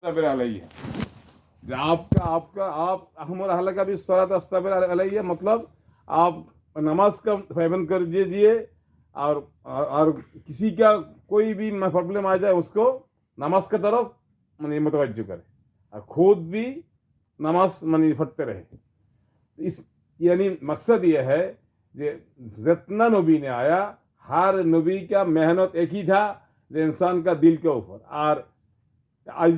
अस्तगफिर अलैहि, जो आपका आपका आप अहमुल अहल का भी सलात अस्तगफिर अलैहि, मतलब आप नमाज का पाबंद कर दीजिए और किसी का कोई भी प्रॉब्लम आ जाए उसको नमाज की तरफ माने मुतवज्जो करे और खुद भी नमाज माने पढ़ते रहे। इस यानी मकसद ये है कि जितना नबी ने आया हर नबी का मेहनत एक ही था, जो इंसान का दिल के ऊपर। और आज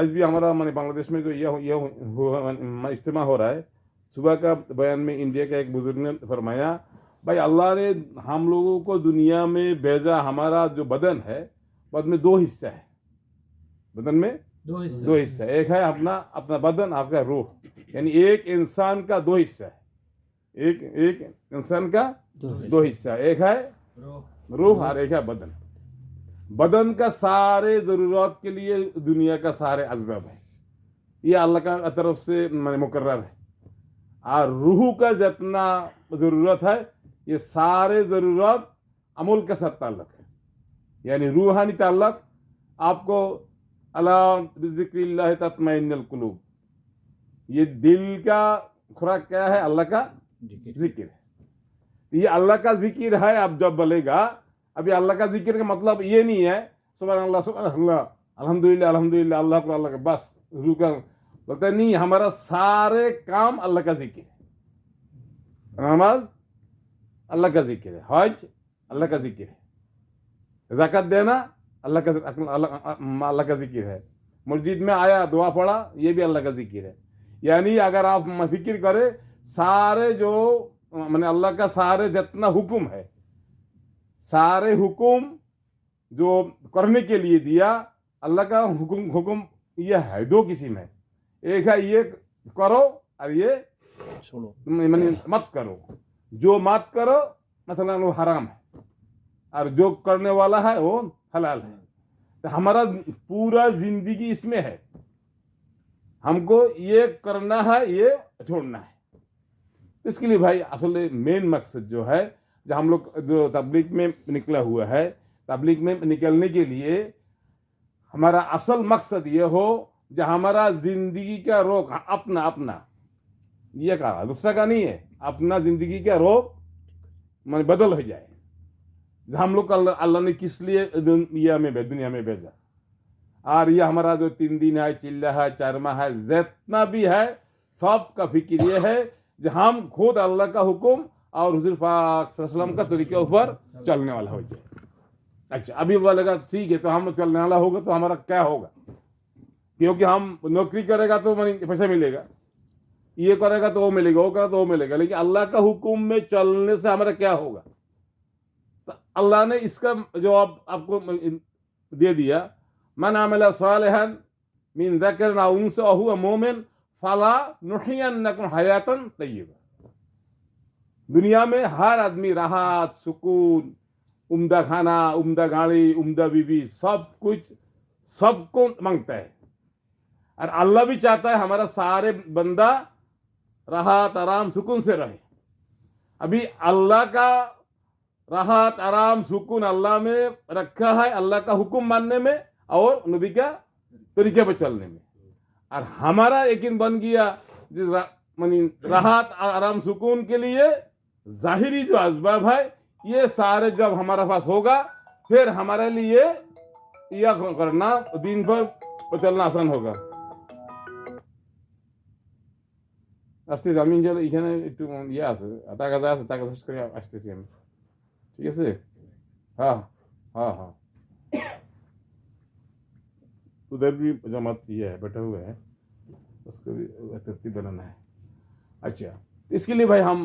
भी हमारा माने बांग्लादेश में जो ये इज्तिमा हो रहा है, सुबह का बयान में इंडिया का एक बुजुर्ग ने फरमाया, भाई अल्लाह ने हम लोगों को दुनिया में भेजा, हमारा जो बदन है, बदन में दो हिस्सा है, बदन में दो हिस्सा, एक है अपना अपना बदन, आपका रूह, यानी एक इंसान का दो हिस्सा है, एक इंसान का दो हिस्सा, एक है रूह और एक है बदन। बदन का सारे ज़रूरत के लिए दुनिया का सारे असबाब है, ये अल्लाह का तरफ से मुकर्रर है। और रूह का जितना ज़रूरत है, ये सारे ज़रूरत अमल के साथ ताल्लुक है, यानी रूहानी ताल्लुक आपको अला बिज़िक्रिल्लाह तत्मइन्नुल कुलूब, ये दिल का खुराक क्या है? अल्लाह का जिक्र है। ये अल्लाह का जिक्र है। अब जब बोलेगा, अभी अल्लाह का जिक्र का मतलब ये नहीं है सुभान अल्लाह अल्हम्दुलिल्लाह अल्हम्दुलिल्लाह अल्लाह को अल्लाह का बस रूह का बोलता है, नहीं, हमारा सारे काम अल्लाह का जिक्र है। नमाज अल्लाह का जिक्र है, हज अल्लाह का जिक्र है, ज़कात देना अल्लाह का जिक्र है, मस्जिद में आया दुआ पढ़ा, ये भी अल्लाह का जिक्र है। यानी अगर आप फिक्र करें, सारे जो मैंने अल्लाह का सारे जितना हुक्म है, सारे हुक्म जो करने के लिए दिया, अल्लाह का हुक्म यह है दो किस्म है, एक है ये करो और ये छोड़ो, मैंने मत करो। जो मत करो मसलन वो हराम है, और जो करने वाला है वो हलाल है। तो हमारा पूरा जिंदगी इसमें है, हमको ये करना है, ये छोड़ना है। इसके लिए भाई असल मेन मकसद जो है, जो हम लोग जो तबलीग में निकला हुआ है, तबलीग में निकलने के लिए हमारा असल मकसद ये हो जो हमारा जिंदगी का रोक अपना अपना ये कहा, दूसरा का नहीं है, अपना जिंदगी का रोक मन बदल हो जाए। हम लोग अल्लाह ने किस लिए दुनिया में भेजा, और ये हमारा जो 3 दिन है, चिल्ला है, चरमा है, जितना भी है, सब का फिक्र ये है कि हम खुद अल्लाह का हुक्म और हुजूर पाक सल्लल्लाहु अलैहि वसल्लम का तरीके ऊपर चलने वाला हो जाए। अच्छा, अभी बोलेगा ठीक है, तो हम चलने वाला होगा तो हमारा क्या होगा? क्योंकि हम नौकरी करेगा तो पैसा मिलेगा, ये करेगा तो वो मिलेगा, वो करेगा तो वो मिलेगा, लेकिन अल्लाह का हुक्म में चलने से हमारा क्या होगा? तो अल्लाह ने इसका जवाब आपको दे दिया, मन अमला सालिहन मिन ज़करिन औ उन्सा व हुवा मुमिन फला नुहियन्नकुम हयातन तय्यबा। दुनिया में हर आदमी राहत, सुकून, उम्दा खाना, उम्दा गाड़ी, उम्दा बीवी, सब कुछ सबको मांगता है, और अल्लाह भी चाहता है हमारा सारे बंदा राहत, आराम, सुकून से रहे। अभी अल्लाह का राहत, आराम, सुकून अल्लाह में रखा है, अल्लाह का हुक्म मानने में और नबी का तरीके पर चलने में। और हमारा यकीन बन गया जिस राहत, आराम, सुकून के लिए जाहिरी जो असबाब है, ये सारे जब हमारे पास होगा, फिर हमारे लिए यह करना, दिन पर चलना आसान होगा। আসতেছি আমি এখানে একটু ইয়ে আছে, টাকা যা আছে টাকা শেষ করে আসতেছি আমি, ঠিক আছে? हाँ हाँ हाँ, उधर भी जमात ये है, बैठा हुआ है, उसको भी तरतीब बनाना है। अच्छा, तो इसके लिए भाई हम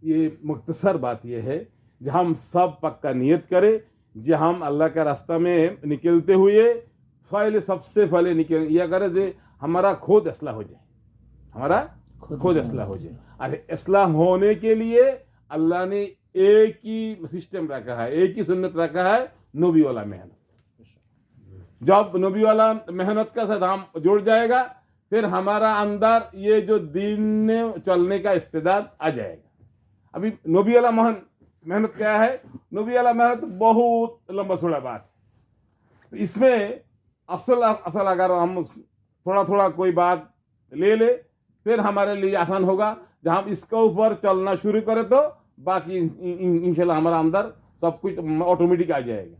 ये मुख्तसर बात ये है जो हम सब पक्का नियत करें, जो हम अल्लाह का रास्ता में निकलते हुए पहले सबसे पहले निकल यह करें जो हमारा खुद असलाह हो जाए, हमारा खुद असलाह हो जाए। और असलाह होने के लिए अल्लाह ने एक ही सिस्टम रखा है, एक ही सुन्नत रखा है, नबी वाला मेहनत। जब नबी वाला मेहनत का साथ हम जुड़ जाएगा, फिर हमारा अंदर ये जो दीन में चलने का इस्तेदाद आ जाएगा। अभी नबी वाला मेहनत क्या है? नबी वाला मेहनत बहुत लंबा चौड़ा बात है। तो इसमें असल अगर हम थोड़ा थोड़ा कोई बात ले ले, फिर हमारे लिए आसान होगा। जब हम इसके ऊपर चलना शुरू करें तो बाकी इंशाल्लाह हमारा अंदर सब कुछ ऑटोमेटिक आ जाएगा।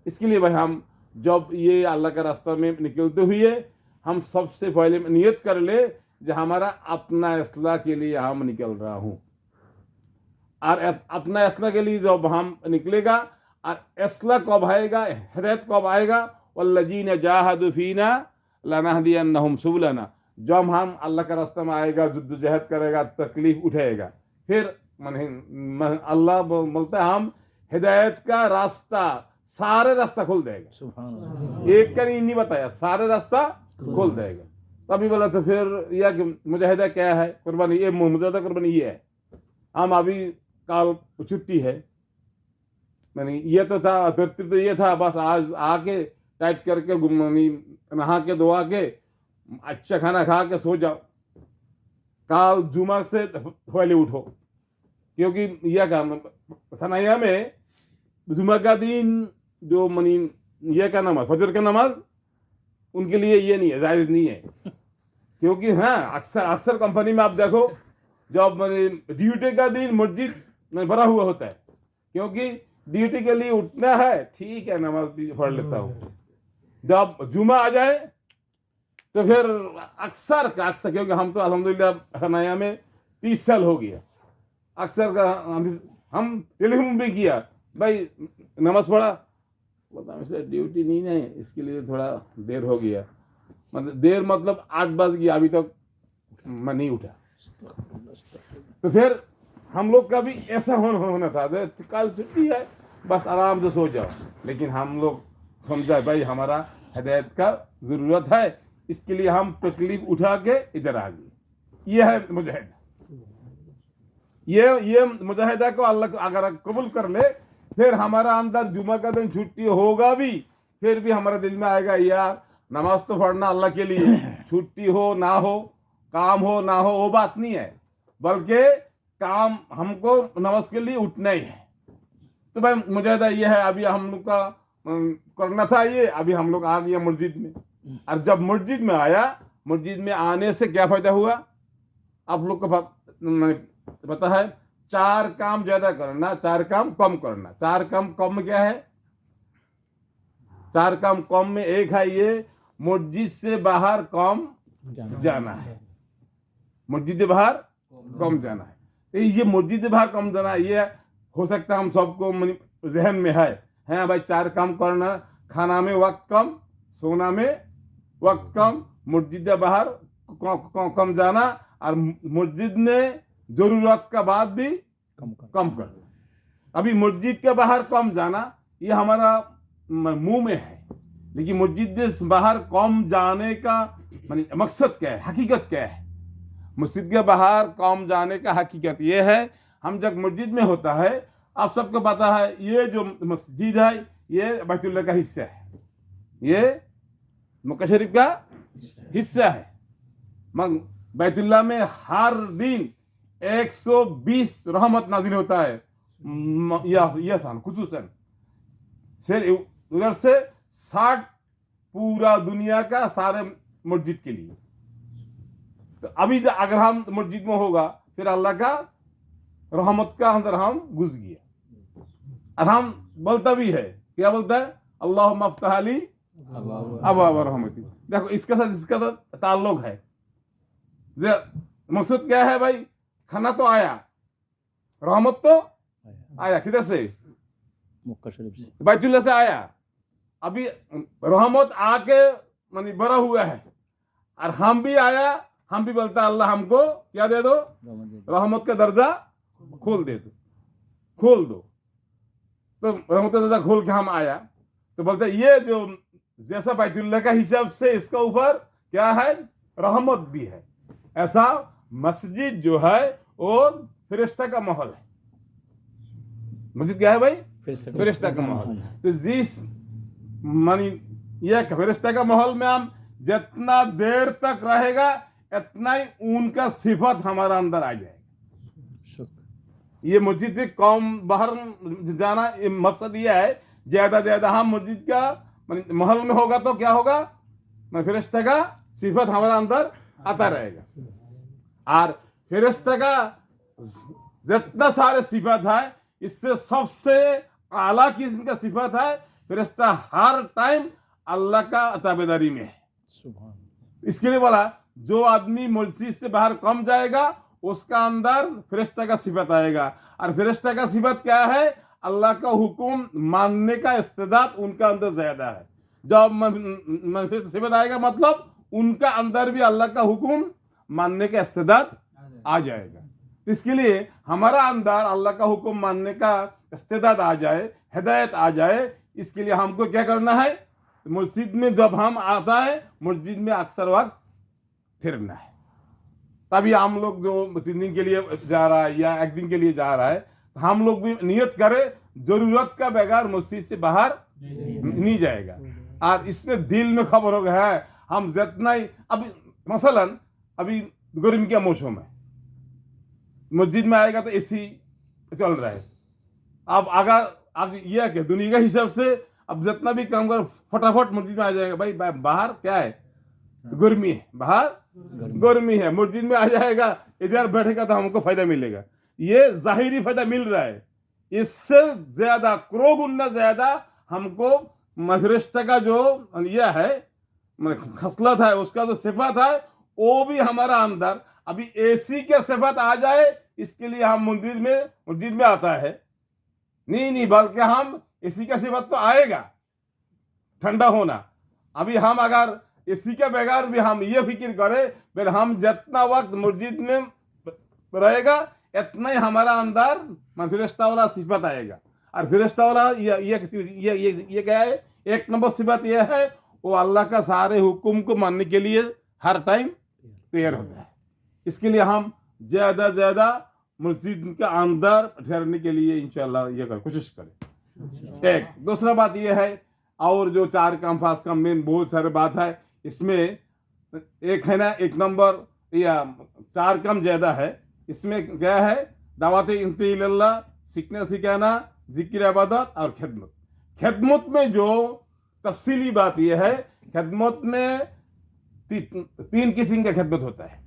इसके लिए भाई हम जब ये अल्लाह का रास्ता में निकलते हुए हम सबसे पहले नियत कर ले जो हमारा अपना इस्लाह के लिए हम निकल रहा हूँ। और अपना इस्लाह के लिए जब हम निकलेगा, और इस्लाह कब आएगा, हिदायत कब आएगा, वल्लजीना जाहदू फीना लनहदियन्नहुम सुबुलना, जब हम अल्लाह का रास्ता में आएगा, जद्दोजहद करेगा, तकलीफ उठाएगा, फिर अल्लाह बोलता है हम हिदायत का रास्ता, सारे रास्ता खोल देगा। एक का नहीं बताया, सारे रास्ता खोल देगा। तभी बोला तो फिर यह कि मुजाहिदा क्या है, कुर्बानी, ये मुजाहिदा कुर्बानी ये है। हम अभी कल छुट्टी है, मैंने ये तो था, तरतीब तो ये था, बस आज आके टाइट करके नहा के धोआ के अच्छा खाना खा के सो जाओ, कल जुमा से पहले उठो, क्योंकि यह काम सनाया में जुमा का दिन जो मनी यह का नमाज, फजर का नमाज उनके लिए ये नहीं है, जायज़ नहीं है। क्योंकि हाँ अक्सर कंपनी में आप देखो, जब मैंने ड्यूटी का दिन मस्जिद में भरा हुआ होता है, क्योंकि ड्यूटी के लिए उठना है, ठीक है नमाज भी पढ़ लेता हूँ। जब जुमा आ जाए तो फिर अक्सर क्योंकि हम तो अल्हम्दुलिल्लाह हनाया में 30 साल हो गया, अक्सर का हम टेलीफोन भी किया, भाई नमाज पढ़ा, बताओ सर ड्यूटी नहीं है, इसके लिए थोड़ा देर हो गया, मतलब 8 बज गया, अभी तक मैं नहीं उठा। तो फिर हम लोग का भी ऐसा होना था, कल छुट्टी है, बस आराम से सो जाओ। लेकिन हम लोग समझा भाई हमारा हिदायत का ज़रूरत है, इसके लिए हम तकलीफ उठा के इधर आ गए। ये है मुजाहिदा। ये मुजाहिदा को अल्लाह अगर कबूल कर ले, फिर हमारा अंदर जुमा का दिन छुट्टी होगा भी, फिर भी हमारे दिल में आएगा यार नमाज तो पढ़ना अल्लाह के लिए, छुट्टी हो ना हो, काम हो ना हो, वो बात नहीं है, बल्कि काम हमको नमाज के लिए उठना ही है। तो भाई मुजाहिदा ये है, अभी हम लोग का करना था ये, अभी हम लोग आ गया मस्जिद में। और जब मस्जिद में आया, मस्जिद में आने से क्या फायदा हुआ आप लोग को पता है, 4 काम ज्यादा करना, 4 काम कम करना। 4 काम कम क्या है, 4 काम कम में एक है ये, मस्जिद से बाहर कम जाना है, मस्जिद से बाहर कम जाना है। तो ये मस्जिद से बाहर कम जाना, ये हो सकता है हम सबको जहन में है भाई 4 काम करना, खाना में वक्त कम, सोना में वक्त कम, मस्जिद से बाहर कम जाना, और मस्जिद में जरूरत का बाद भी कम करना। अभी मस्जिद के बाहर कम जाना ये हमारा मुंह में है, लेकिन मस्जिद से बाहर कम जाने का मकसद क्या है, हकीकत क्या है? मस्जिद के बाहर कम जाने का हकीकत ये है, हम जब मस्जिद में होता है, आप सबको पता है ये जो मस्जिद है ये बैतुल्लाह का हिस्सा है, ये मक्का शरीफ का हिस्सा है। मगर बैतुल्लाह में हर दिन 120 रहमत नाजिल होता है, यह सान खुसूसन से उधर से 60 पूरा दुनिया का सारे मस्जिद के लिए। तो अभी अगर हम मस्जिद में होगा, फिर अल्लाह का रहमत का अंदर हम घुस गए। और हम बोलता भी है, क्या बोलता है, अल्लाह मफ्तहली अबवाब रहमती। देखो इसके साथ इसका ताल्लुक है। मकसद क्या है भाई, खाना तो आया, रहमत तो आया, किधर से, मक्का शरीफ से, बैतुल्लाह से आया। अभी रहमत आके मानी बड़ा हुआ है, और हम भी आया, हम भी बोलता अल्लाह हमको क्या दे दो, रहमत का दर्जा खोल दे दो, खोल दो। तो रहमत का दर्जा खोल के हम आया, तो बोलते ये जो जैसा बैतुल्लाह का हिसाब से इसका ऊपर क्या है, रहमत भी है, ऐसा मस्जिद जो है वो फरिश्ता का महल है। मस्जिद क्या है भाई, फरिश्ता का महल। तो जिस मानी यह फरिश्ता का महल में हम जितना देर तक रहेगा, इतना ही उनका सिफत हमारा अंदर आ जाएगा। ये मस्जिद से कम बाहर जाना मकसद यह है, ज्यादा हम मस्जिद का महल में होगा तो क्या होगा, फरिश्ता का सिफत हमारा अंदर आता रहेगा। और फरिश्ता का जितना सारे सिफत है, इससे सबसे आला किस्म का सिफत है, फरिश्ता हर टाइम अल्लाह का ताबेदारी में है। सुभान। इसके लिए बोला जो आदमी मस्जिद से बाहर कम जाएगा उसका अंदर फरिश्ता का सिफत आएगा। और फरिश्ता का सिफत क्या है? अल्लाह का हुक्म मानने का इस्तेदाद उनका अंदर ज्यादा है। जब सिफत आएगा मतलब उनका अंदर भी अल्लाह का हुक्म मानने का इस्तेदाद आ जाएगा। तो इसके लिए हमारा अंदर अल्लाह का हुक्म मानने का इस्तेदाद आ जाए, हिदायत आ जाए, इसके लिए हमको क्या करना है? मस्जिद में जब हम आता है, मस्जिद में अक्सर वक्त फिरना है। तभी हम लोग जो 3 दिन के लिए जा रहा है या 1 दिन के लिए जा रहा है, तो हम लोग भी नियत करें जरूरत का बगैर मस्जिद से बाहर नहीं जाएगा। और इसमें दिल में खबर हो गया है हम जितना ही अभी मसलन अभी गर्मी का मौसम है, मस्जिद में आएगा तो एसी चल रहा है। अब अगर यह क्या दुनिया के हिसाब से अब जितना भी काम कर फटाफट मस्जिद में आ जाएगा। भाई बाहर क्या है? गर्मी है, बाहर गर्मी है, मस्जिद में आ जाएगा, इधर बैठेगा तो हमको फायदा मिलेगा। ये जाहिरी फायदा मिल रहा है। इससे ज्यादा करोड़ गुना ज्यादा हमको फरिश्ता का जो यह है खसलत है, उसका जो सिफत है, वो भी हमारा अंदर अभी एसी के सिफत आ जाए, इसके लिए हम मस्जिद में आता है नहीं, बल्कि हम एसी का सिफत तो आएगा ठंडा होना। अभी हम अगर इसी के बगैर भी हम ये फिक्र करें, फिर हम जितना वक्त मस्जिद में रहेगा इतना ही हमारा अंदर फरिश्ता वाला सिफत आएगा। और फरिश्ता वाला ये क्या है? 1 नंबर सिफत ये है, वो अल्लाह का सारे हुक्म को मानने के लिए हर टाइम तैयार होता है। इसके लिए हम ज्यादा मस्जिद के अंदर ठहरने के लिए इंशाल्लाह ये कोशिश करें। एक दूसरा बात यह है, और जो 4 काम 5 काम में बहुत सारे बात है, इसमें एक है ना 1 नंबर या 4 काम ज्यादा है। इसमें क्या है? दावत इल्लल्लाह, सीखना सिखाना, जिक्र इबादत और खिदमत। खिदमत में जो तफसीली बात यह है, खिदमत में 3 किस्म का खिदमत होता है।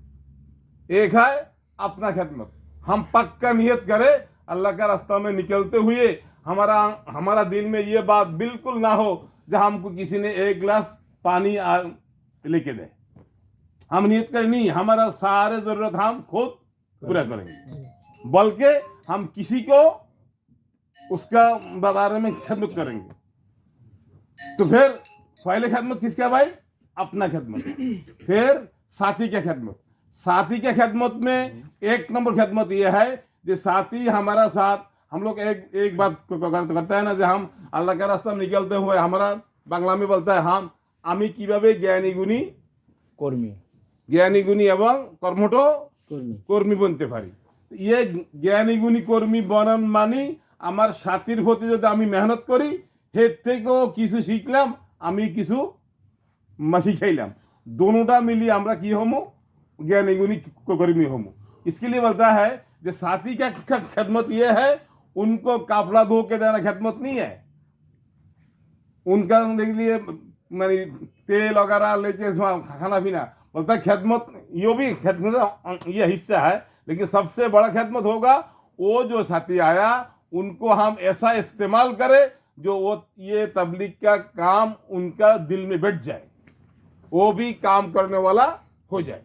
एक है अपना खिदमत, हम पक्का नियत करें अल्लाह का रास्ता में निकलते हुए हमारा दिल में ये बात बिल्कुल ना हो जब हमको किसी ने 1 गिलास पानी लेके दे, हम नियत करें नहीं हमारा सारे जरूरत हम खुद पूरा करेंगे, बल्कि हम किसी को उसका बारे में खिदमत करेंगे। तो फिर पहले खिदमत किसका भाई? अपना खिदमत। फिर साथी का खिदमत। साथी के खिदमत में 1 नंबर खिदमत यह है जो साथी हमारा साथ, हम लोग एक बात करते हैं ना, जो हम अल्लाह का रास्ता में निकलते हुए हमारा बांग्ला में बोलता है हम आमी किभाबे ज्ञानी गुणी এবং কর্মঠ কর্মী बनते পারি। ये জ্ঞানী গুণী কর্মী বনান মানি আমার সাথীর প্রতি যদি আমি মেহনত করি, এর থেকেও কিছু শিখলাম, আমি কিছু শিখাইলাম, दोनोंटा मिलिए আমরা কি হমো? ज्ञानी गुणी कर्मी होमो। इसके लिए बोलता है जो साथी का खिदमत ये है, उनको कपड़ा धो के देना खिदमत नहीं है, उनका लिए मानी तेल वगैरह लेके खाना पीना। बोलता है खिदमत ये भी खिदमत ये हिस्सा है, लेकिन सबसे बड़ा खिदमत होगा वो जो साथी आया उनको हम ऐसा इस्तेमाल करें जो वो ये तबलीग का काम उनका दिल में बैठ जाए, वो भी काम करने वाला हो जाए।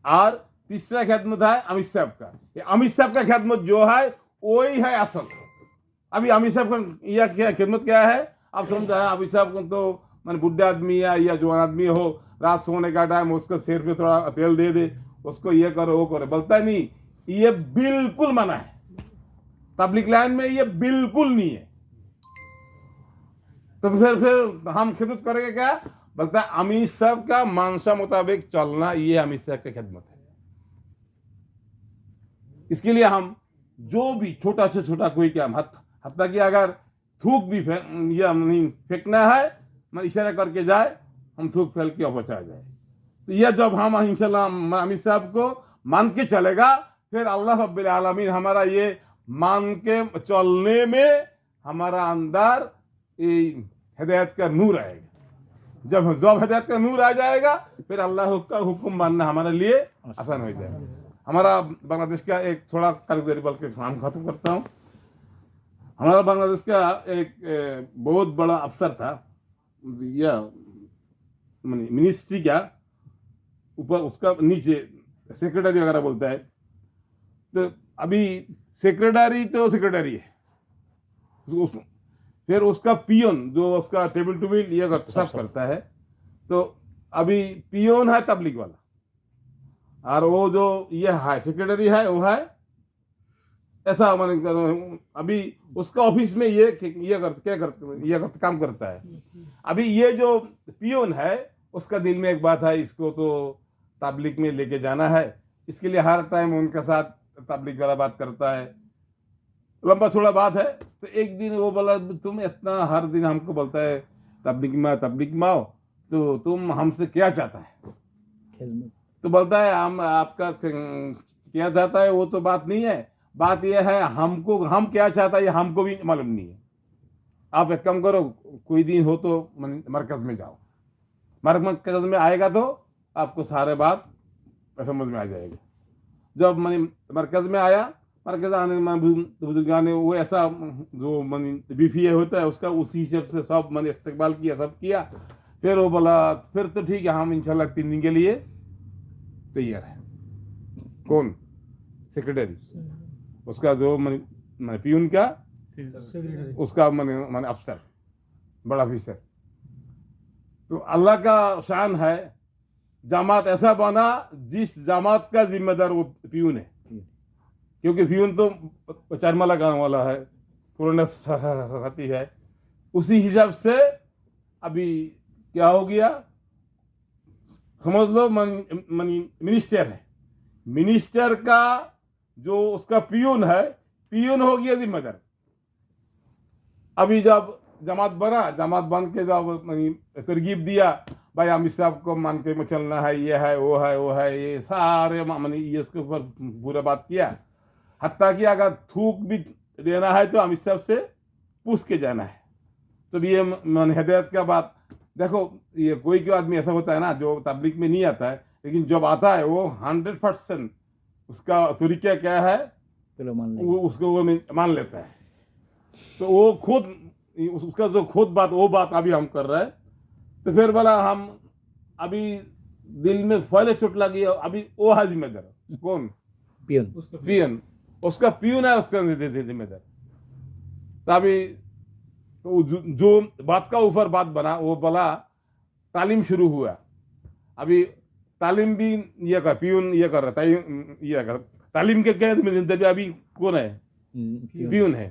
और तीसरा खिदमत है अमीर साहब का। ये अमीर साहब का खिदमत जो है वही है असल। अभी अमीर साहब का यह क्या खिदमत क्या है? आप समझा है अमीर साहब को तो मैंने बुढ़ा आदमी या जवान आदमी हो, रात सोने का टाइम उसको सिर पे थोड़ा तेल दे दे, उसको ये करो वो करो, बोलता नहीं, ये बिल्कुल मना है। तबलीग लाइन में ये बिल्कुल नहीं है। तो फिर हम खिदमत करेंगे क्या? बोलता है अमीर साहब का मानसा मुताबिक चलना, ये अमीर साहब की खिदमत है। इसके लिए हम जो भी छोटा से छोटा कोई काम, हत्ता कि अगर थूक भी या नहीं फेंकना है, मैं इशारा करके जाए, हम थूक फेंक के बचा जाए। तो यह जब हम इंशाल्लाह अमीर साहब को मान के चलेगा, फिर अल्लाह रब्बिल आलमीन हमारा ये मान के चलने में हमारा अंदर हिदायत का नूर आएगा। जब हिदायत का नूर आ जाएगा फिर अल्लाह का हुक्म मानना हमारे लिए आसान हो जाएगा। हमारा बांग्लादेश का एक थोड़ा कारीगरी बल्कि हम खत्म करता हूँ। हमारा बांग्लादेश का एक बहुत बड़ा अफसर था, यह मिनिस्ट्री का ऊपर उसका नीचे सेक्रेटरी वगैरह बोलता है। तो अभी सेक्रेटरी तो सेक्रेटरी है, फिर उसका पियोन जो उसका टेबल टूबिल ये सब करता है। तो अभी पियोन है तबलीग वाला, और वो जो ये है सेक्रेटरी है वो है ऐसा मैंने अभी उसका ऑफिस में ये काम करता है। अभी ये जो पियोन है उसका दिल में एक बात है, इसको तो तबलीग में लेके जाना है, इसके लिए हर टाइम उनके साथ तबलीग वाला बात करता है। लंबा चौड़ा बात है। तो एक दिन वो बोला तुम इतना हर दिन हमको बोलता है तबलीग में आओ, तो तुम हमसे क्या चाहता है? तो बोलता है हम आपका क्या चाहता है वो तो बात नहीं है, बात यह है हम क्या चाहता है ये हमको भी मालूम नहीं है। आप एक काम करो, कोई दिन हो तो मरकज में जाओ, मरकज में आएगा तो आपको सारे बात समझ में आ जाएगी। जब मरकज में आया, मरकज आने बुजुर्गा ने वो ऐसा जो बीफी होता है उसका उसी हिसाब से सब इस्तेकबाल किया, सब किया। फिर वो बोला फिर तो ठीक है, हम इंशाल्लाह 3 दिन के लिए तैयार है। कौन? सेक्रेटरी, उसका जो पियून का उसका अफसर, बड़ा ऑफिसर। तो अल्लाह का शान है, जमात ऐसा बना जिस जमात का जिम्मेदार वो पियून है, क्योंकि पियून तो चरमला गाने वाला है, पुराना साथी है। उसी हिसाब से अभी क्या हो गया समझ लो, मिनिस्टर है, मिनिस्टर का जो उसका पियून है, पियून हो गया जिम्मेदार। अभी जब जमात बन के जब तरगीब दिया भाई अमित साहब को मान के चलना है, ये है वो है वो है, ये सारे ये इसके ऊपर पूरा बात किया। हत्ता कि अगर थूक भी देना है तो अमित साहब से पूछ के जाना है। तो ये हिदायत का बात देखो, ये कोई आदमी ऐसा होता है ना जो तबलीग में नहीं आता है, लेकिन जब आता है वो 100% उसका तरीका क्या है उसको वो मान लेता है। तो वो खुद उसका जो खुद बात वो बात अभी हम कर रहे हैं। तो फिर बोला हम अभी दिल में पहले चोट लगी, अभी वो है जिम्मेदार। कौन? पियन, उसका पियून है उसका जिम्मेदार। तो अभी तो जो बात का ऊपर बात बना, वो बोला तालीम शुरू हुआ। अभी तालीम भी ये कर पियून ये कर रहा ये कर तालीम के क्या अभी कौन है? पियून है।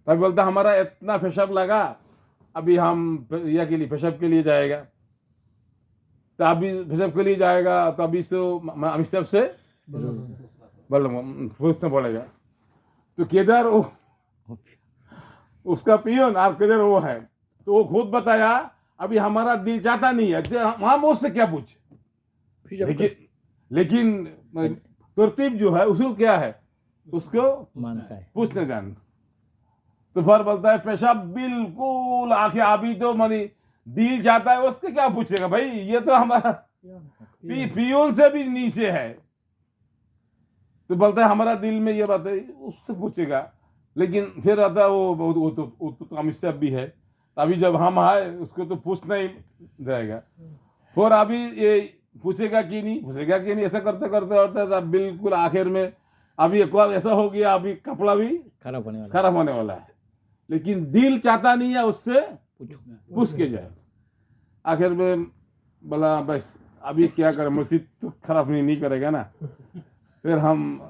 तभी बोलता हमारा इतना पेशाब लगा, अभी हम यह के लिए पेशाब के लिए जाएगा। तो अभी पेशाब के लिए जाएगा तो अभी तो अमित साहब से पूछना पड़ेगा। तो किधर वो उसका पियून और किधर वो है? तो वो खुद बताया अभी हमारा दिल चाहता नहीं है, हम उससे क्या पूछे। लेकिन तरतीब जो है उसूल क्या है उसको पूछने जान। तो फिर बोलता है पेशाब बिल्कुल आखिर अभी तो दिल जाता है, उसके क्या पूछेगा भाई, ये तो हमारा पियून से भी नीचे है। तो बोलता है हमारा दिल में ये बात है, उससे पूछेगा। लेकिन फिर आता है वो तो अमित साहब भी है, अभी जब हम आए उसको तो पूछना ही जाएगा। और अभी ये पूछेगा कि नहीं, ऐसा करते करते बिल्कुल आखिर में अभी एक बार ऐसा हो गया, अभी कपड़ा भी खराब होने वाला है। लेकिन दिल चाहता नहीं है उससे पूछ के जाए। आखिर में बोला बस अभी क्या करें, मस्जिद तो खराब नहीं करेगा ना। फिर हम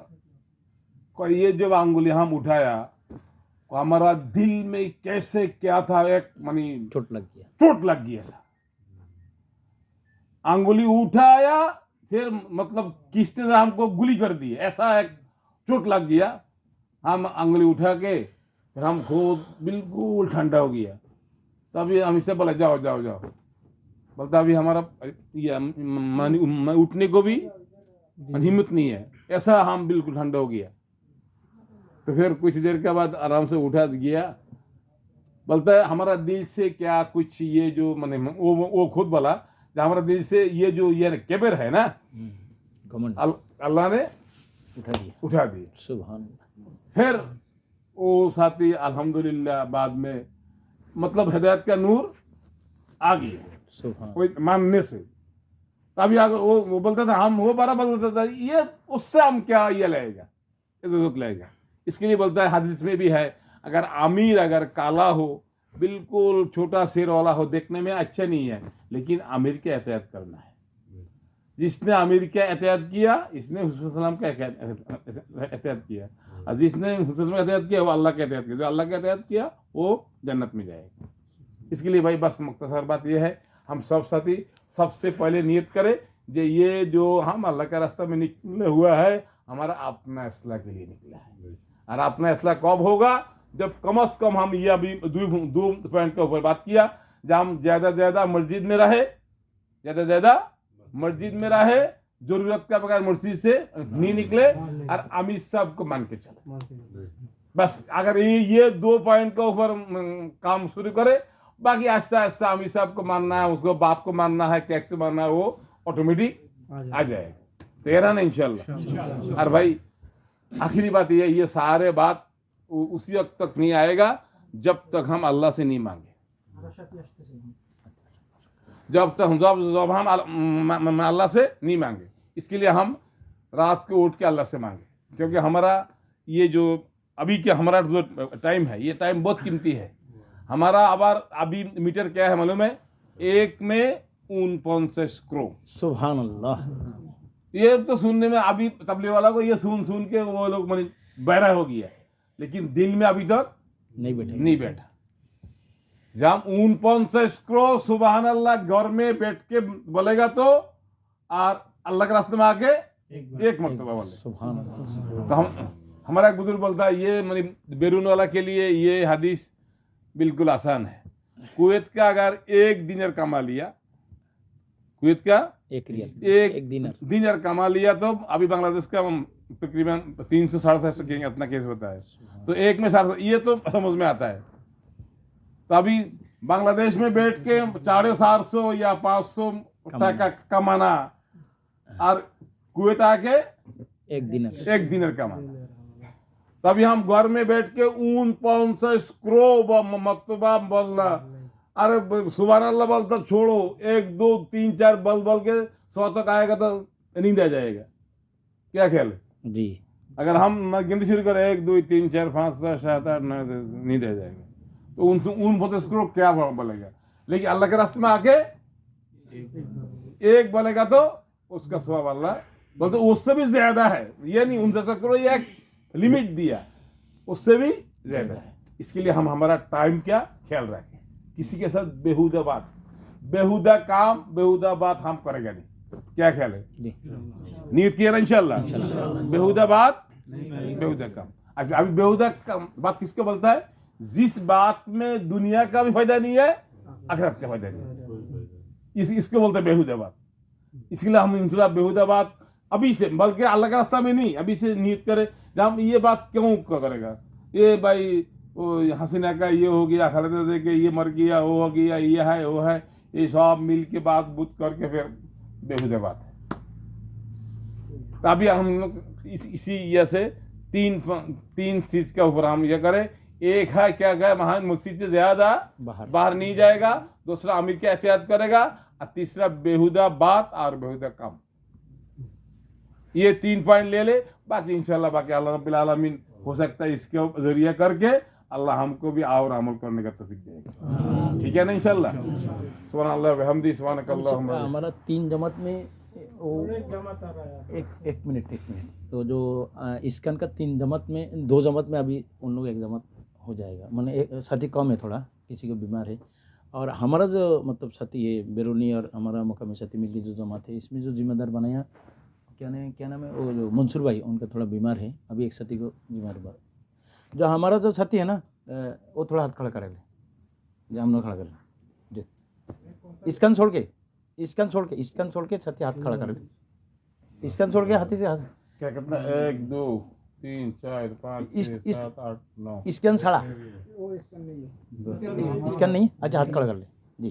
ये जब अंगुली हम उठाया तो हमारा दिल में कैसे क्या था, एक चोट लग गया ऐसा। अंगुली उठाया फिर किसने हमको गुली कर दी, ऐसा एक चोट लग गया। हम अंगुली उठा के फिर हम खुद बिल्कुल ठंडा हो गया। तभी हम इससे बोला जाओ जाओ जाओ। बोलता अभी हमारा उठने को भी हिम्मत नहीं है, ऐसा हम बिल्कुल ठंडा हो गया। तो फिर कुछ देर के बाद आराम से उठा गया। बोलता है हमारा दिल से क्या कुछ ये जो मैंने वो खुद बोला कि हमारा दिल से ये जो ये केबर है ना घमंड अल्लाह ने उठा दिया सुभान फिर वो साथी अल्हम्दुलिल्लाह बाद में मतलब हिदायत का नूर आ गया सुभान कोई मानने से तभी आगे वो बोलता था हम वो बराबर बोलता था ये उससे हम क्या ये लेगा इज्जत लेगा इसके लिए बोलता है हदीस में भी है अगर अमीर अगर काला हो बिल्कुल छोटा सिर वाला हो देखने में अच्छा नहीं है लेकिन अमीर का एहतियात करना है जिसने अमीर का एहतियात किया इसने हुस्न सलाम का एहतियात किया और जिसने हुस्न का एहतियात किया वो अल्लाह का एहतियात किया जो अल्लाह का एहतियात किया वो जन्नत में जाएगा इसके लिए भाई बस मुख्तसर बात यह है हम सब साथी सबसे पहले नियत करें जो ये जो हम अल्लाह का रास्ता में निकले हुआ है हमारा अपना इसलाह के लिए निकला है और अपना इसलाह कब होगा जब कम से कम हम ये अभी दो पॉइंट के ऊपर बात किया जब हम ज़्यादा ज़्यादा मस्जिद में रहे ज़्यादा मस्जिद में रहे जरूरत का बगैर मस्जिद से नहीं निकले और अमीर साहब को मान के चले बस अगर ये 2 पॉइंट के ऊपर काम शुरू करे बाकी आहिस्ता आहिस्ता अमीर साहब को मानना है उसको बाप को मानना है टैक्स को मानना है वो ऑटोमेटिक आ जाएगा तेरा ना इंशाल्लाह और भाई आखिरी बात ये सारे बात उसी वक्त तक नहीं आएगा जब तक हम अल्लाह से नहीं मांगे जब हम अल्लाह से नहीं मांगे इसके लिए हम रात को उठ के अल्लाह से मांगे क्योंकि हमारा ये जो अभी के हमारा जो टाइम है ये टाइम बहुत कीमती है हमारा अभी मीटर क्या है मालूम है 1 में 49 करोड़ सुभान अल्लाह ये तो सुनने में अभी तबलीग वाला को ये सुन के वो लोग माने बहरा हो गया लेकिन दिल में अभी तक नहीं बैठा जब 49 करोड़ सुभान अल्लाह घर में बैठ के बोलेगा तो और अल्लाह के रास्ते में आके एक मरतबा बोले सुभान अल्लाह तो हम हमारा एक बुजुर्ग बोलता है ये माने बैरून वाला के लिए ये हदीस बिल्कुल आसान है कुवैत का अगर 1 दिनार कमा लिया कुवैत का 1 रियाल 1 दिनार कमा लिया तो अभी बांग्लादेश का तकरीबन 300-750 के इतना केस होता है तो 1 में 750 ये तो समझ में आता है तो अभी बांग्लादेश में बैठ के 450 या 500 टका कमाना और कुवैत आके 1 दिनार कमाना तभी हम घर में बैठ के 49 करोड़ मरतबा बोलना अरे सुभान अल्लाह बोलता छोड़ो 1 2 3 4 बल के 100 तक आएगा तो नींद आ जाएगा क्या ख्याल है जी अगर हम गिनती शुरू करें 1 2 3 4 5 6 7 8 9 नींद आ जाएगा तो 49 करोड़ क्या बोलेगा लेकिन अल्लाह के रास्ते में आके एक बोलेगा तो उसका स्वाब अल्लाह बोलते उससे भी ज्यादा है ये नहीं 49 करोड़ ये एक लिमिट दिया उससे भी ज्यादा है इसके लिए हम हमारा टाइम क्या ख्याल रखें किसी के साथ बेहुदा काम बेहुदा बात हम करेंगे नहीं क्या ख्याल है नीयत किया ना इंशाल्लाह बेहुदा बात बेहुदा काम अभी बेहुदा बात किसको बोलता है जिस बात में दुनिया का भी फायदा नहीं है आखिरत का फायदा नहीं है इसको बोलते हैं बेहुदा बात इसके लिए हम इंशाल्लाह बेहुदा बात अभी से बल्कि अल्लाह का रास्ता में नहीं अभी से नियत करे जब हम ये बात क्यों करेगा ये भाई वो हसीना का ये हो गया खालिदा दे के ये मर गया वो हो गया ये है वो है ये सब मिल के बात बुत करके फिर बेहुदा बात है तो अभी हम लोग इसी ये से तीन चीज के ऊपर हम ये करें एक है क्या गए महान मस्जिद से ज्यादा बाहर नहीं जाएगा दूसरा अमीर का एहतियात करेगा और तीसरा बेहुदा बात और बेहुदा काम ये 3 पॉइंट ले ले बाकी इंशाल्लाह बाकी अल्लाह रब्बिल आलमीन हो सकता है इसके जरिए करके अल्लाह हमको भी और अमल करने का तौफीक देगा ठीक है ना इंशाल्लाह सुभान अल्लाह व हमदी सुभानक अल्लाहुम्मा हमारा 3 जमात में एक मिनट तो जो इसकान का 3 जमात में 2 जमात में अभी उन लोग 1 जमात हो जाएगा मैंने एक साथी कम है थोड़ा किसी को बीमार है और हमारा जो मतलब साथी है बैरूनी और हमारा मकामी साथी मिलकर जो जमात है इसमें जो जिम्मेदार बनाया क्या नाम है वो जो मंसूर भाई उनका थोड़ा बीमार है अभी एक साथी को बीमार जो हमारा जो साथी है ना वो थोड़ा हाथ खड़ा करे जो हम लोग खड़ा कर जी इसकान छोड़ के साथी हाथ खड़ा करे इसकान छोड़ के हाथी से हाथ क्या कितना 1 2 3 4 5 इस- 6 7 8 9 स्कैन छाड़ा स्कैन नहीं अच्छा हाथ खड़ा कर ले জি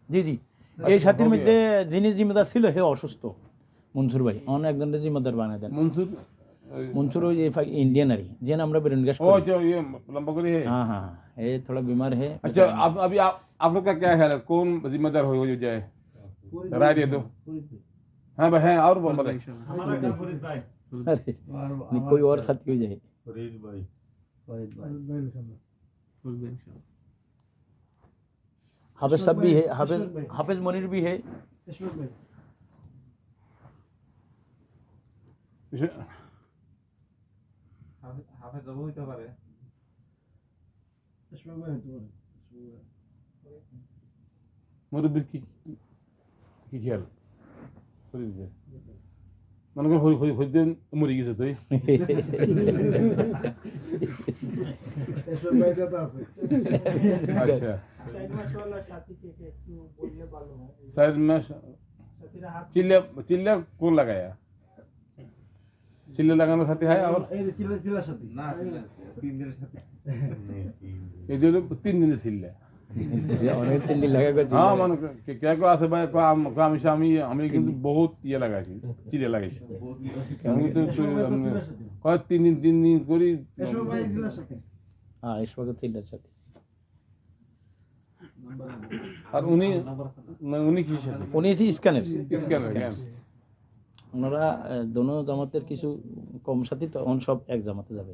জি জি এই সাথীর মধ্যে যিনি জিম্মেদার ছিল হে অসুস্থ মনসুর ভাই অন্য একজনের জিম্মেদার বানায় দেন मंसूर মনসুর ওই ইন্ডিয়ান আর যে আমরা বেরন গ্যাস ओ जो ये लंबा करी है हाँ हाँ ये थोड़ा बीमार है अच्छा अब अभी आप लोग का क्या ख्याल है कौन जिम्मेदार हो जाए राय दे दो हाँ भाई हैं और बताए अरे नहीं कोई और साथी हो जाए हाफिज साहब भी है हाफिज मुनीर भी है হাফেজ যাবো হইতে পারে मुरब्बी की ख्याल फरीद भाई মনে করেন হইতে মরে গেছে তুই আচ্ছা साइड में चिल्ले चिल्ले कौन लगाया चिल्ले लगाने साथी है और না 3 দিনের সাথে ये जो 3 दिन चिल्ले অনেক তিন দিন লাগা গেছে हाँ मन क्या को आसे भाई काम शामी हमें কিন্তু বহুত ये লাগাইছি চিল্লে লাগাইছি আমি তো কয় 3 দিন করি হ্যাঁ ইশফাকের তিনটার সাথে আর উনি কি সাথে উনি এসে স্ক্যানের স্ক্যানার ওনারা দোনো জামাতের কিছু কম সাথী তো সব এক জামাতে যাবে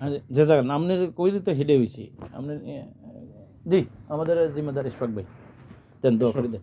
হ্যাঁ, যে জায়গা নামনের কইলে তো হেডে হয়েছে আপনার জি আমাদের জিম্মেদার ইশফাক ভাই দেন দোয়া করে দেন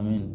আমিন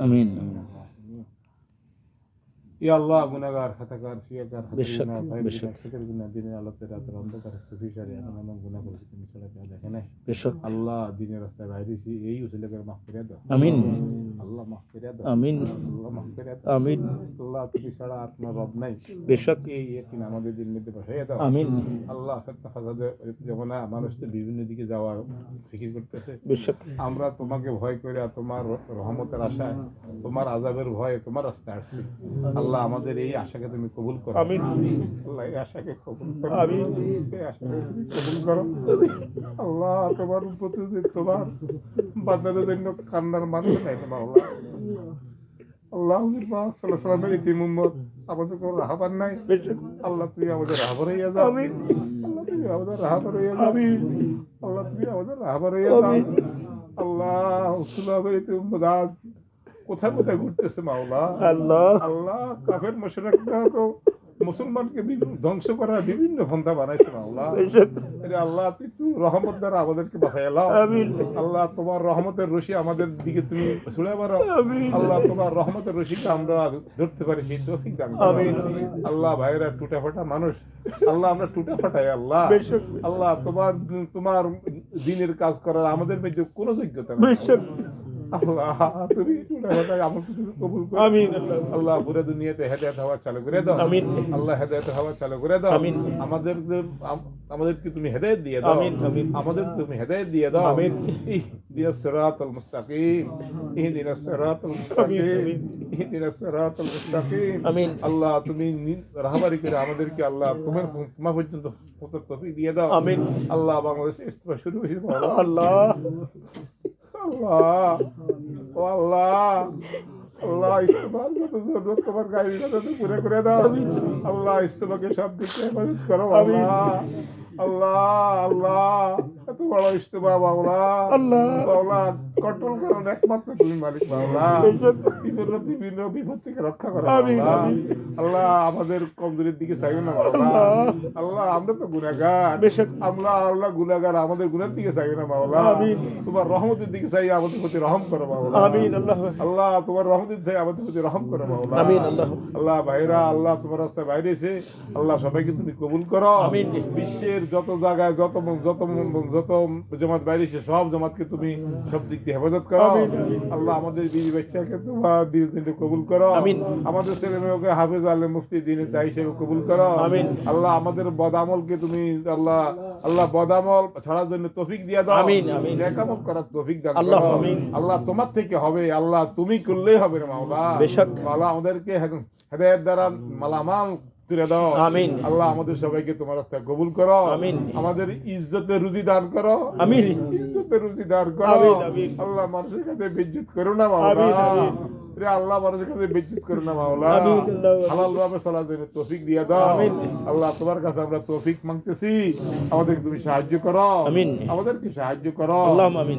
আমিন या अल्लाह गुनाहगार खताकार सियाकार बेशक, हतरीना भाई बेशक। फिक्र गुनाह दिने আল্লাহ তে রাতের অন্ধকারে সুফি শারি আমরা গুনাহ করেছি তুমি ছাড়া কেউ দেখে নাই বেশক আল্লাহ দিনের রাস্তায় বাইরেছি এই উসিলে করে মাফ করে দাও আমিন আল্লাহ মাফ করে দাও আমিন আল্লাহ মাফ করে দাও আমিন আল্লাহ তুমি ছাড়া আর তোমার রব নাই বেশক এই ইয়াকিন আমাদের দিল মধ্যে বসাইয়া দাও আমিন আল্লাহ ফিতনা ফাসাদে যমনা মানুষ তো বিভিন্ন দিকে যাওয়ার ফিকির করতেছে বেশক আমরা তোমাকে ভয় করে আর তোমার রহমতের আশায় তোমার আযাবের ভয়ে তোমার রাস্তায় আসছি আল্লাহ আমাদের এই আশাকে তুমি কবুল করো আমিন আল্লাহ এই আশাকে কবুল করো আমিন এই আশাকে তুমি কবুল করো আল্লাহ তোমার প্রতি যে তোমার বান্দাদের জন্য কান্নার মানুষ নাই আল্লাহ আল্লাহ হুজুর পাক সাল্লাল্লাহু আলাইহি ওয়াসাল্লামের ইতিম উম্মত আমাদের কোনো রাহবার নাই আল্লাহ তুমি আমাদের রাহবার হইয়া যাও আমিন আল্লাহ তুমি আমাদের রাহবার হইয়া যাও আমিন আল্লাহ তুমি আমাদের রাহবার হইয়া যাও আল্লাহ হুসুলামের ইতিম উম্মত আজ কোথায় কোথায় ঘুরতেছে মাওলা আল্লাহ আল্লাহ কাফের মুশরিকরা তো মুসলমানকে ধ্বংস করার বিভিন্ন পন্থা বানাইছে মাওলা আরে আল্লাহ তুই রহমত দ্বারা আমাদেরকে বাঁচাইয়া লাও আমিন আল্লাহ তোমার রহমতের রশি আমাদের দিকে তুমি ছুড়ে মারো আল্লাহ তোমার রহমতের রশিকে আমরা ধরতে পারি সেই তৌফিক দান করো আল্লাহ ভাইরা টুটা ফাটা মানুষ আল্লাহ আমরা টুটা ফাটাই আল্লাহ আল্লাহ তোমার দিনের কাজ করার আমাদের মধ্যে কোনো যোগ্যতা নেই আল্লাহ তুমি টুটা ফাটাই আমাকে তুমি কবুল করো আমিন আল্লাহ পুরো দুনিয়াতে হেদায়েত হওয়া চালু করে দাও আমিন আল্লাহ হেদায়েত হওয়া চালু করে দাও আমিন আমাদেরকে তুমি হেদায়েত দিয়ে দাও আমিন আমিন আমাদের তুমি হেদায়েত দিয়ে দাও আমিন ইহদিনাস সিরাতাল মুস্তাকিম ইহদিনাস সিরাতাল মুস্তাকিম ইহদিনাস সিরাতাল মুস্তাকিম আমিন আল্লাহ তুমি রাহবারি করে আমাদেরকে আল্লাহ তোমার পর্যন্ত পৌঁছার তৌফিক দিয়ে দাও আমিন আল্লাহ বাংলাদেশে ইস্তেমা শুরু হয়েছে আল্লাহ আল্লাহ ও আল্লাহ আল্লাহ ইস্তেমার যত জরুরত তোমার গায়ে পুরে করে দাও আল্লাহ ইস্তেমাকে সব দিকে হেফাজত করো আল্লাহ আল্লাহ আল্লাহ এত বড় ইস্তেমা বাংলা আল্লাহ বাংলা কন্ট্রোল করো একমাত্র তুমি মালিক বাংলা বিভিন্ন বিপদ থেকে রক্ষা করো আল্লাহ আমাদের কমজোরির দিকে চাইবে না বাংলা আল্লাহ আমরা তো গুনাহগার আমরা আল্লাহ গুনাহগার আমাদের গুনার দিকে চাইবে না বাংলা তোমার রহমতের দিকে চাই আমাদের প্রতি রহম করো বাংলা আমিন আল্লাহ আল্লাহ তোমার রহমতের চাই আমাদের প্রতি রহম করো বাংলা আমিন আল্লাহ আল্লাহ ভাইরা আল্লাহ তোমার রাস্তায় বাইরে এসে আল্লাহ সবাইকে তুমি কবুল করো আমিন বিশ্বের যত জায়গায় যত জামাত বাইরে এসে সব জামাতকে তুমি সব দিক থেকে দিনকে হেফাজত করো আল্লাহ আমাদের বিবি বাচ্চাকে তোমার দিনে কবুল করো আমিন। আমাদের ছেলে মেয়েকে হাফেজ আলেম মুফতি দিনের দায়ী হিসেবে কবুল করো আমিন। আল্লাহ আমাদের বদামলকে তুমি আল্লাহ আল্লাহ বদামল ছাড়ার জন্য তৌফিক দিয়ে দাও আমিন, আমিন। নেকামল করার তৌফিক দাও আল্লাহ, আমিন। আল্লাহ তোমার থেকে হবে আল্লাহ তুমি করলেই হবে রে মাওলা বেশক। মাওলা আমাদেরকে হেদায়েত দ্বারা মালামাল তুলে দাও আমিন। আল্লাহ আমাদের সবাইকে তোমার রাস্তায় কবুল করো আমিন। আমাদের ইজ্জতে রুজি দান করো আমিন। ইজ্জতে রুজি দান করো আমিন, আমিন। আল্লাহ মানুষের কাছে বিজ্জত করো না মাওলা আমিন, আমিন। রে আল্লাহ মানুষের কাছে বিজ্জত করো না মাওলা আমিন, আল্লাহ। হালাল ভাবে চলার জন্য তৌফিক দিয়ে দাও আমিন। আল্লাহ তোমার কাছে আমরা তৌফিক মাংতেছি আমাদেরকে তুমি সাহায্য করো আমিন। আমাদেরকে সাহায্য করো আল্লাহুম্মা আমিন।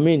আমিন।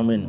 আমিন।